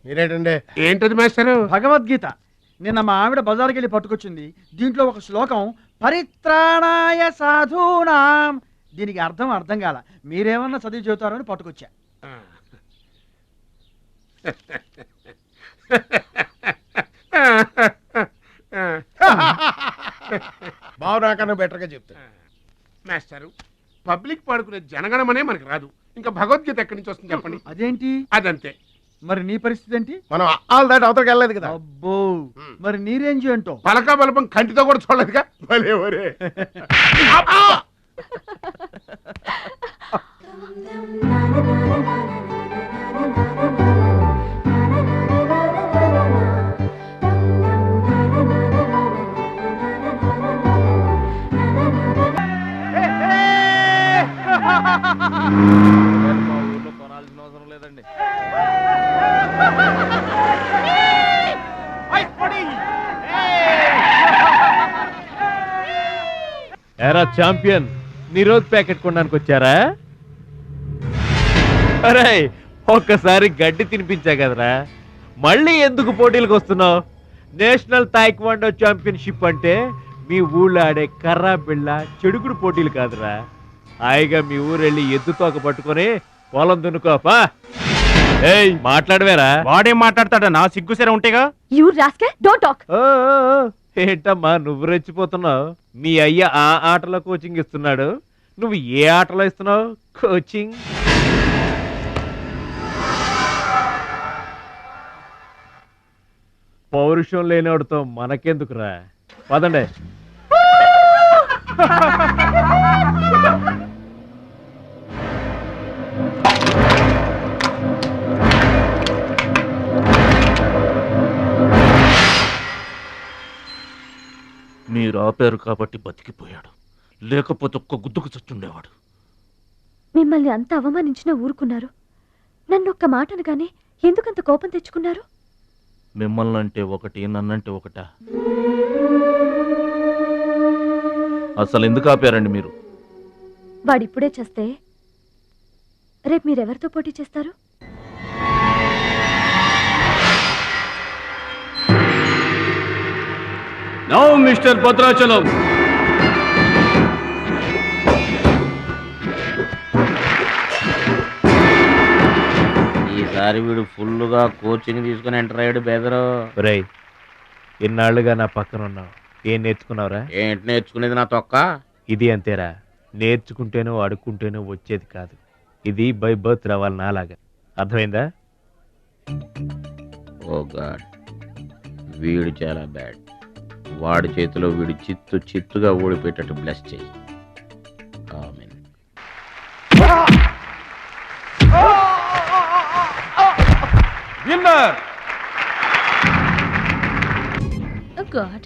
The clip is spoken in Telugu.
మీరేంటండి? ఏంటది మాస్టారు? భగవద్గీత. నిన్న మా ఆవిడ బజార్కి వెళ్ళి పట్టుకొచ్చింది. దీంట్లో ఒక శ్లోకం పరిత్రాణాయ సాధూనాం. దీనికి అర్థం కాల. మీరేమన్నా చదివి చెబుతారో అని పట్టుకొచ్చా. బావు నాకన్నా బెటర్ గా చెప్తా. మాస్టారు, పబ్లిక్ పాడుకునే జనగణమనే మనకు రాదు, ఇంకా భగవద్గీత ఎక్కడి నుంచి వస్తుంది చెప్పండి. అదేంటి? అదంతే. మరి నీ పరిస్థితి ఏంటి? మనం ఆల్ దాటి అవతలకి వెళ్ళలేదు కదా. అబ్బో, మరి నీ రేంజ్ ఏంటో? పలకా బలపం కంటితో కూడా చూడలేదుగా. భలే ఒరే. మా ఊర్లో కొనాల్సిన అవసరం లేదండి. ఎరా ఛాంపియన్, నిరోధ్ ప్యాకెట్ కొనడానికి వచ్చారా? అరే, ఒక్కసారి గడ్డి తినిపించా కదరా, మళ్ళీ ఎందుకు పోటీలకు వస్తున్నావు? నేషనల్ తాయిక్వాండో ఛాంపియన్షిప్ అంటే మీ ఊళ్ళో ఆడే కర్రా బిళ్ళ చెడుగుడు పోటీలు కాదురా. హాయిగా మీ ఊరెళ్ళి ఎద్దు తోక పట్టుకొని పొలం దున్నుకోపా. ఏయ్, మాట్లాడవేరా? వాడేం మాట్లాడతాడా? నా సిగ్గుసెర ఉంటేగా. You rascal, don't talk. ఏంటమ్మా నువ్వు రెచ్చిపోతున్నావు? మీ అయ్య ఆ ఆటలో కోచింగ్ ఇస్తున్నాడు, నువ్వు ఏ ఆటలో ఇస్తున్నావు కోచింగ్? పౌరుషం లేనివాడితో మనకెందుకురా, పదండి. మీరు ఆపారు కాబట్టి బతికిపోయాడు, లేకపోతే ఒక్క గుద్దుకు చచ్చుండేవాడు. మిమ్మల్ని అంత అవమానించినా ఊరుకున్నారు. నన్ను ఒక్క మాట అనగానే ఎందుకంత కోపం తెచ్చుకున్నారు? మిమ్మల్ని అంటే ఒకటి, నన్నంటే ఒకటా? అసలు ఎందుకు ఆపారండి మీరు? వాడిప్పుడే చేస్తే రేపు మీరెవరితో పోటీ చేస్తారు? నౌ మిస్టర్ భద్రాచలం, ఈసారి వీడు ఫుల్గా కోచింగ్ తీసుకుని ఎంటర్ అయ్యాడు. బెదరు రై, ఇన్నాళ్ళుగా నా పక్కన ఉన్నావు, ఏం నేర్చుకున్నావురా? ఏంటి నేర్చుకునేది నా తొక్క? ఇది అంతేరా, నేర్చుకుంటేనో అడుక్కుంటేనో వచ్చేది కాదు. ఇది బై బర్త్ రావాలి నాలాగా, అర్థమైందా? ఓ గాడ్, వీడు చాలా బ్యాడ్. వాడి చేతిలో వీడు చిత్తుగా ఓడిపోయేటట్టు బ్లెస్ చెయ్యి. ఆమేన్. విన్నర్. Oh God.